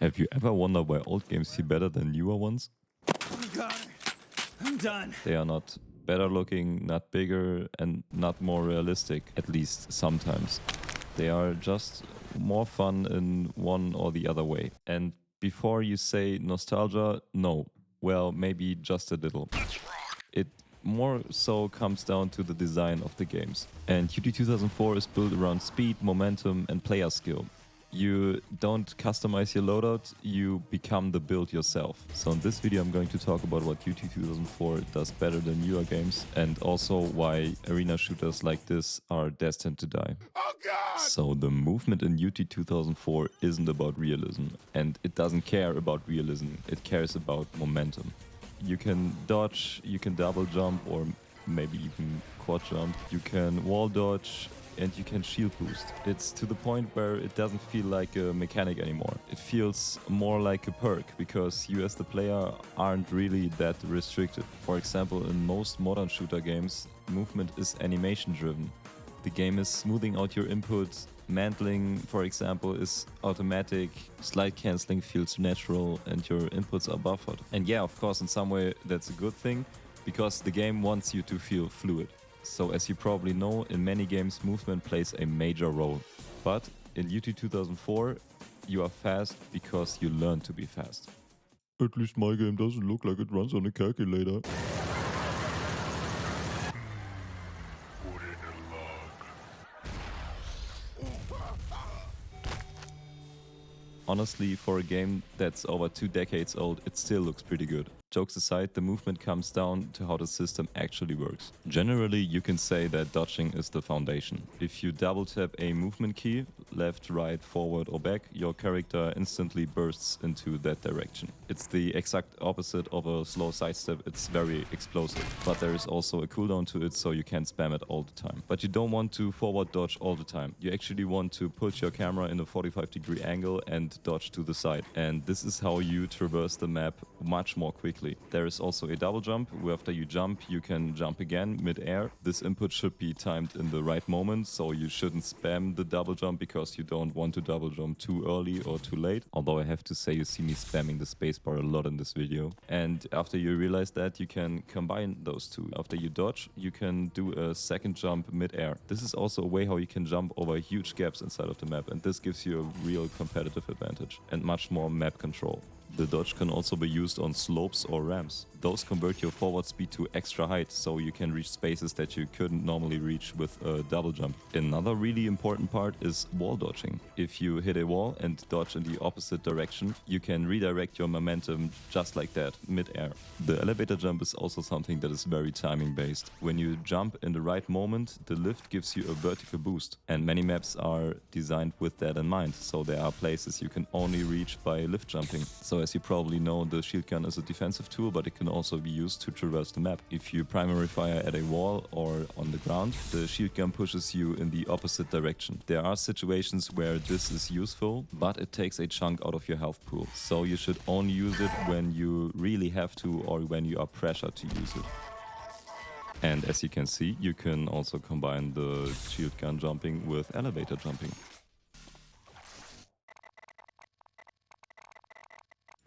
Have you ever wondered why old games feel better than newer ones? I'm done. They are not better looking, not bigger, and not more realistic, at least sometimes. They are just more fun in one or the other way. And before you say nostalgia, no. Well, maybe just a little. It more so comes down to the design of the games. And UT 2004 is built around speed, momentum, and player skill. You don't customize your loadout, you become the build yourself. So in this video I'm going to talk about what UT 2004 does better than newer games, and also why arena shooters like this are destined to die. Oh God! So the movement in UT 2004 isn't about realism, and it doesn't care about realism, it cares about momentum. You can dodge, you can double jump, or maybe even quad jump, you can wall dodge, and you can shield boost. It's to the point where it doesn't feel like a mechanic anymore. It feels more like a perk, because you as the player aren't really that restricted. For example, in most modern shooter games, movement is animation driven. The game is smoothing out your input, mantling, for example, is automatic, slide cancelling feels natural, and your inputs are buffered. And yeah, of course, in some way that's a good thing, because the game wants you to feel fluid. So as you probably know, in many games movement plays a major role. But in UT 2004, you are fast because you learn to be fast. At least my game doesn't look like it runs on a calculator. Honestly, for a game that's over 2 decades old, it still looks pretty good. Jokes aside, the movement comes down to how the system actually works. Generally, you can say that dodging is the foundation. If you double tap a movement key, left, right, forward or back, your character instantly bursts into that direction. It's the exact opposite of a slow sidestep, it's very explosive. But there is also a cooldown to it, so you can't spam it all the time. But you don't want to forward dodge all the time. You actually want to put your camera in a 45-degree angle and dodge to the side. And this is how you traverse the map much more quickly. There is also a double jump, where after you jump, you can jump again mid-air. This input should be timed in the right moment, so you shouldn't spam the double jump because you don't want to double jump too early or too late. Although I have to say, you see me spamming the spacebar a lot in this video. And after you realize that, you can combine those two. After you dodge, you can do a second jump mid-air. This is also a way how you can jump over huge gaps inside of the map, and this gives you a real competitive advantage and much more map control. The dodge can also be used on slopes or ramps. Those convert your forward speed to extra height, so you can reach spaces that you couldn't normally reach with a double jump. Another really important part is wall dodging. If you hit a wall and dodge in the opposite direction, you can redirect your momentum just like that, mid-air. The elevator jump is also something that is very timing based. When you jump in the right moment, the lift gives you a vertical boost, and many maps are designed with that in mind, so there are places you can only reach by lift jumping. So as you probably know, the shield gun is a defensive tool, but it can also be used to traverse the map. If you primary fire at a wall or on the ground, the shield gun pushes you in the opposite direction. There are situations where this is useful, but it takes a chunk out of your health pool. So you should only use it when you really have to, or when you are pressured to use it. And as you can see, you can also combine the shield gun jumping with elevator jumping.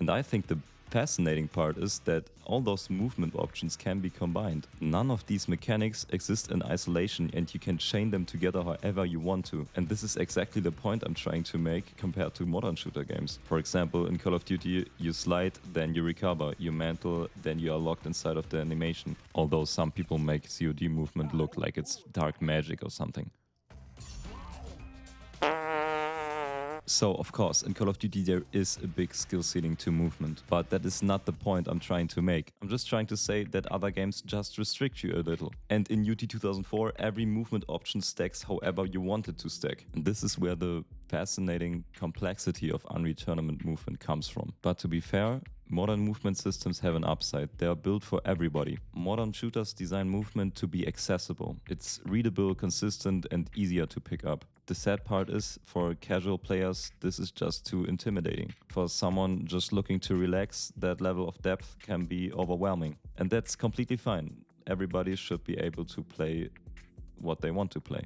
And I think the fascinating part is that all those movement options can be combined. None of these mechanics exist in isolation, and you can chain them together however you want to. And this is exactly the point I'm trying to make compared to modern shooter games. For example, in Call of Duty, you slide, then you recover, you mantle, then you are locked inside of the animation. Although some people make COD movement look like it's dark magic or something. So, of course, in Call of Duty there is a big skill ceiling to movement, but that is not the point I'm trying to make. I'm just trying to say that other games just restrict you a little. And in UT 2004, every movement option stacks however you want it to stack. And this is where the fascinating complexity of Unreal Tournament movement comes from. But to be fair, modern movement systems have an upside. They are built for everybody. Modern shooters design movement to be accessible. It's readable, consistent, and easier to pick up. The sad part is, for casual players, this is just too intimidating. For someone just looking to relax, that level of depth can be overwhelming. And that's completely fine. Everybody should be able to play what they want to play.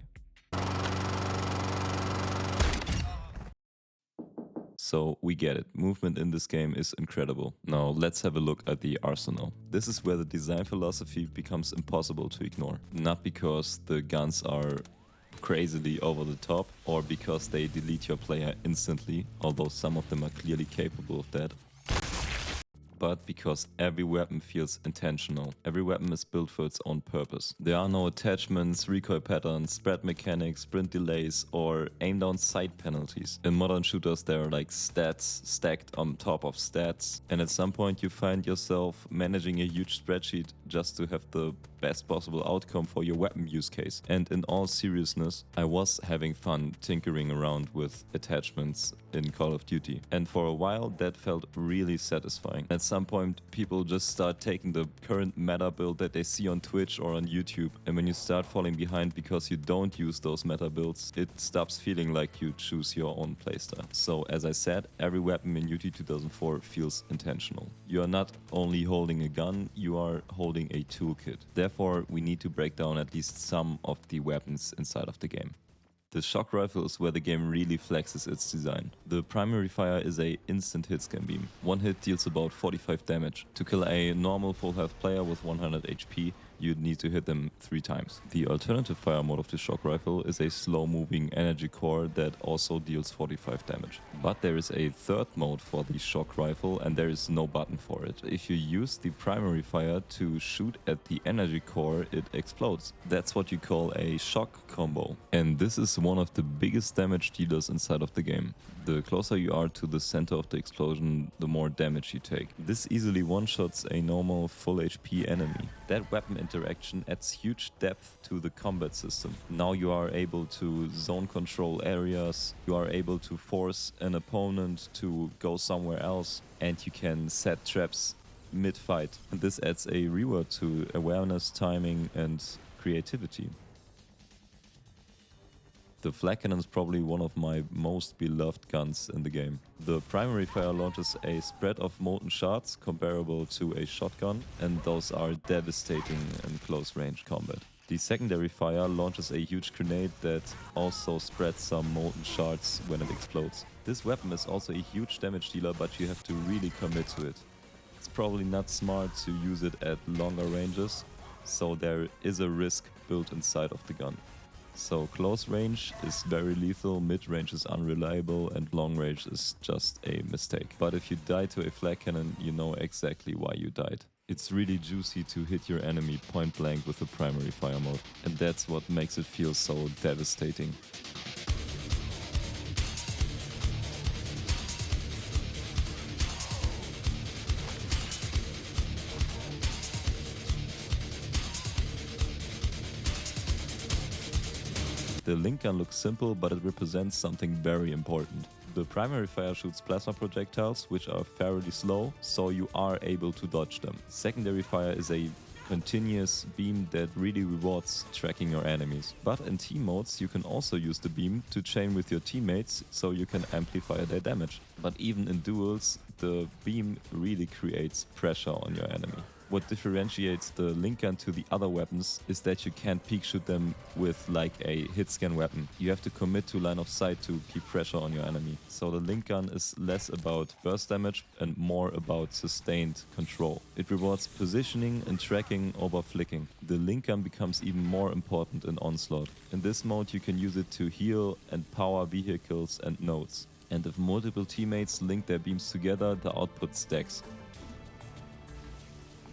So we get it, movement in this game is incredible. Now let's have a look at the arsenal. This is where the design philosophy becomes impossible to ignore. Not because the guns are crazily over the top or because they delete your player instantly, although some of them are clearly capable of that, but because every weapon feels intentional. Every weapon is built for its own purpose. There are no attachments, recoil patterns, spread mechanics, sprint delays, or aim down sight penalties. In modern shooters there are like stats stacked on top of stats, and at some point you find yourself managing a huge spreadsheet just to have the best possible outcome for your weapon use case. And in all seriousness, I was having fun tinkering around with attachments in Call of Duty, and for a while that felt really satisfying. At some point people just start taking the current meta build that they see on Twitch or on YouTube, and when you start falling behind because you don't use those meta builds, it stops feeling like you choose your own playstyle. So as I said, every weapon in UT 2004 feels intentional. You are not only holding a gun, you are holding a toolkit. Therefore, we need to break down at least some of the weapons inside of the game. The shock rifle is where the game really flexes its design. The primary fire is a instant hit scan beam. One hit deals about 45 damage. To kill a normal full health player with 100 HP, you'd need to hit them 3 times. The alternative fire mode of the shock rifle is a slow moving energy core that also deals 45 damage. But there is a third mode for the shock rifle and there is no button for it. If you use the primary fire to shoot at the energy core, it explodes. That's what you call a shock combo. And this is one of the biggest damage dealers inside of the game. The closer you are to the center of the explosion, the more damage you take. This easily one-shots a normal full HP enemy. That weapon interaction adds huge depth to the combat system. Now you are able to zone control areas, you are able to force an opponent to go somewhere else, and you can set traps mid-fight. And this adds a reward to awareness, timing, and creativity. The flak cannon is probably one of my most beloved guns in the game. The primary fire launches a spread of molten shards comparable to a shotgun, and those are devastating in close range combat. The secondary fire launches a huge grenade that also spreads some molten shards when it explodes. This weapon is also a huge damage dealer, but you have to really commit to it. It's probably not smart to use it at longer ranges, so there is a risk built inside of the gun. So close range is very lethal, mid range is unreliable, and long range is just a mistake. But if you die to a flak cannon, you know exactly why you died. It's really juicy to hit your enemy point blank with the primary fire mode, and that's what makes it feel so devastating. The link gun looks simple, but it represents something very important. The primary fire shoots plasma projectiles, which are fairly slow, so you are able to dodge them. Secondary fire is a continuous beam that really rewards tracking your enemies. But in team modes, you can also use the beam to chain with your teammates, so you can amplify their damage. But even in duels, the beam really creates pressure on your enemy. What differentiates the link gun to the other weapons is that you can't peek shoot them with like a hit scan weapon. You have to commit to line of sight to keep pressure on your enemy. So the link gun is less about burst damage and more about sustained control. It rewards positioning and tracking over flicking. The link gun becomes even more important in Onslaught. In this mode you can use it to heal and power vehicles and nodes. And if multiple teammates link their beams together, the output stacks.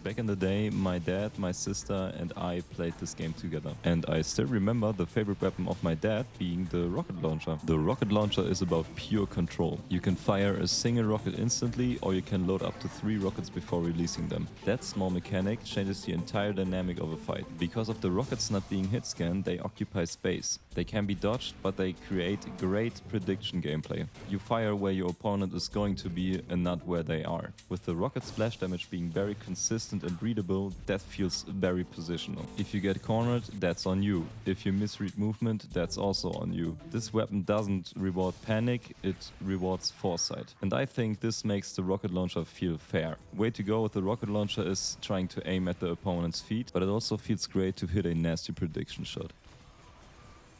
Back in the day, my dad, my sister and I played this game together. And I still remember the favorite weapon of my dad being the rocket launcher. The rocket launcher is about pure control. You can fire a single rocket instantly, or you can load up to 3 rockets before releasing them. That small mechanic changes the entire dynamic of a fight. Because of the rockets not being hit scanned, they occupy space. They can be dodged, but they create great prediction gameplay. You fire where your opponent is going to be and not where they are. With the rocket splash damage being very consistent and readable, death feels very positional. If you get cornered, that's on you. If you misread movement, that's also on you. This weapon doesn't reward panic, it rewards foresight. And I think this makes the rocket launcher feel fair. Way to go with the rocket launcher is trying to aim at the opponent's feet, but it also feels great to hit a nasty prediction shot.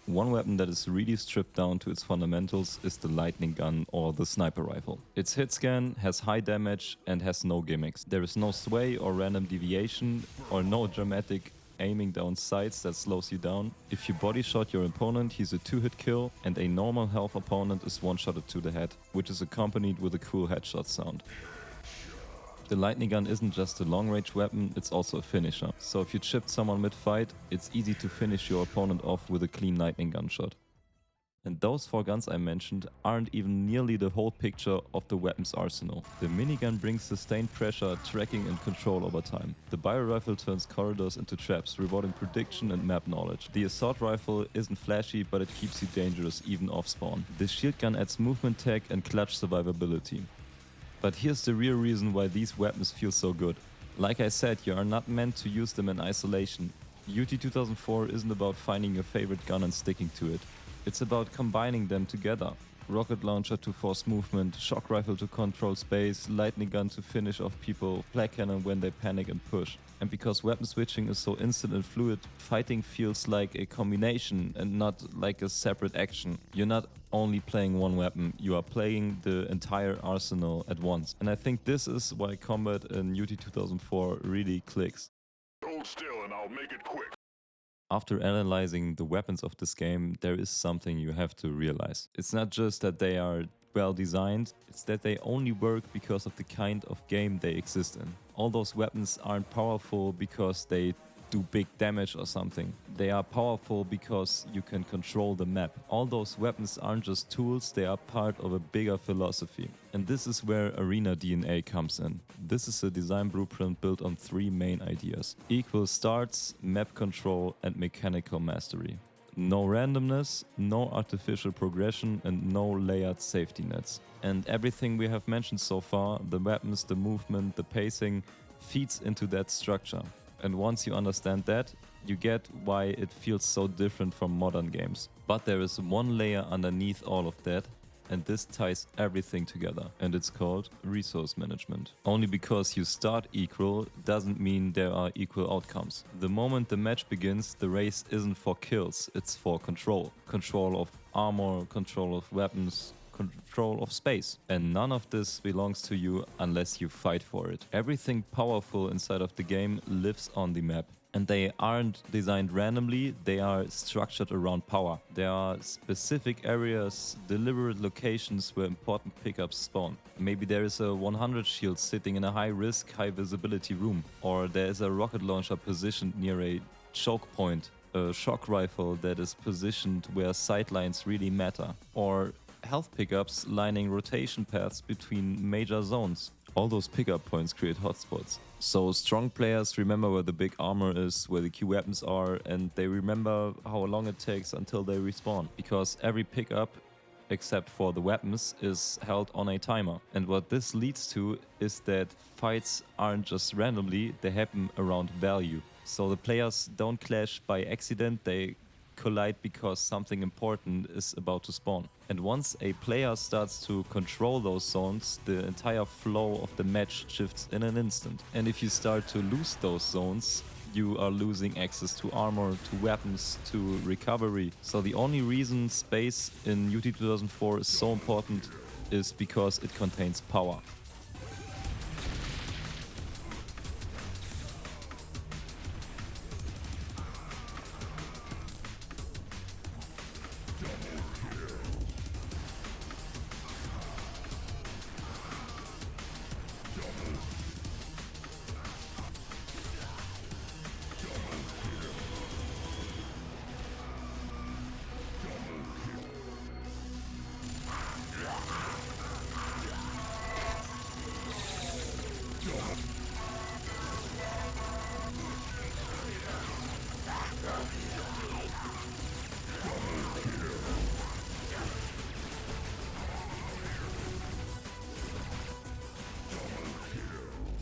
One weapon that is really stripped down to its fundamentals is the lightning gun or the sniper rifle. Its hit scan has high damage and has no gimmicks. There is no sway or random deviation or no dramatic aiming down sights that slows you down. If you body shot your opponent, he's a 2-hit kill, and a normal health opponent is one-shotted to the head, which is accompanied with a cool headshot sound. The lightning gun isn't just a long-range weapon, it's also a finisher. So if you chipped someone mid-fight, it's easy to finish your opponent off with a clean lightning gun shot. And those 4 guns I mentioned aren't even nearly the whole picture of the weapon's arsenal. The minigun brings sustained pressure, tracking and control over time. The bio rifle turns corridors into traps, rewarding prediction and map knowledge. The assault rifle isn't flashy, but it keeps you dangerous even off spawn. The shield gun adds movement tech and clutch survivability. But here's the real reason why these weapons feel so good. Like I said, you are not meant to use them in isolation. UT 2004 isn't about finding your favorite gun and sticking to it. It's about combining them together. Rocket launcher to force movement, shock rifle to control space, lightning gun to finish off people, flak cannon when they panic and push. And because weapon switching is so instant and fluid, fighting feels like a combination and not like a separate action. You're not only playing one weapon, you are playing the entire arsenal at once. And I think this is why combat in UT 2004 really clicks. Hold still and I'll make it quick. After analyzing the weapons of this game, there is something you have to realize. It's not just that they are well designed, it's that they only work because of the kind of game they exist in. All those weapons aren't powerful because they do big damage or something. They are powerful because you can control the map. All those weapons aren't just tools, they are part of a bigger philosophy. And this is where Arena DNA comes in. This is a design blueprint built on 3 main ideas: equal starts, map control, and mechanical mastery. No randomness, no artificial progression, and no layered safety nets. And everything we have mentioned so far, the weapons, the movement, the pacing, feeds into that structure. And once you understand that, you get why it feels so different from modern games. But there is one layer underneath all of that, and this ties everything together, and it's called resource management. Only because you start equal doesn't mean there are equal outcomes. The moment the match begins, the race isn't for kills, it's for control. Control of armor, control of weapons, control of space. And none of this belongs to you unless you fight for it. Everything powerful inside of the game lives on the map. And they aren't designed randomly, they are structured around power. There are specific areas, deliberate locations where important pickups spawn. Maybe there is a 100 shield sitting in a high risk, high visibility room. Or there is a rocket launcher positioned near a choke point. A shock rifle that is positioned where sightlines really matter. Or health pickups lining rotation paths between major zones. All those pickup points create hotspots. So strong players remember where the big armor is, where the key weapons are, and they remember how long it takes until they respawn. Because every pickup, except for the weapons, is held on a timer. And what this leads to is that fights aren't just randomly, they happen around value. So the players don't clash by accident, they collide because something important is about to spawn. And once a player starts to control those zones, the entire flow of the match shifts in an instant. And if you start to lose those zones, you are losing access to armor, to weapons, to recovery. So the only reason space in UT 2004 is so important is because it contains power.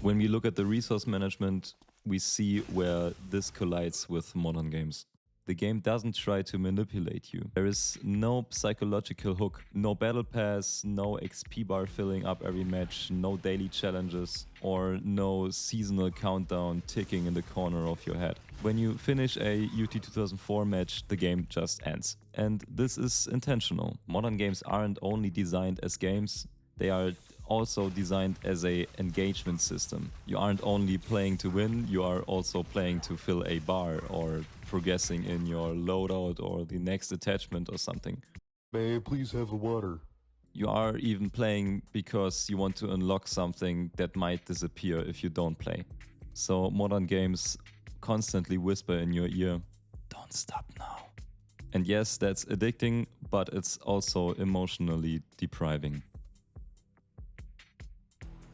When we look at the resource management, we see where this collides with modern games. The game doesn't try to manipulate you. There is no psychological hook, no battle pass, no XP bar filling up every match, no daily challenges, or no seasonal countdown ticking in the corner of your head. When you finish a UT 2004 match, the game just ends. And this is intentional. Modern games aren't only designed as games, they are also designed as a engagement system. You aren't only playing to win, you are also playing to fill a bar or progressing in your loadout or the next attachment or something. May I please have a water? You are even playing because you want to unlock something that might disappear if you don't play. So modern games constantly whisper in your ear, "Don't stop now." And yes, that's addicting, but it's also emotionally depriving.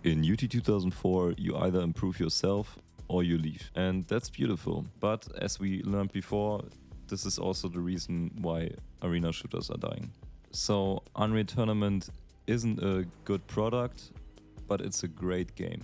In UT 2004, you either improve yourself or you leave. And that's beautiful. But as we learned before, this is also the reason why arena shooters are dying. So Unreal Tournament isn't a good product, but it's a great game.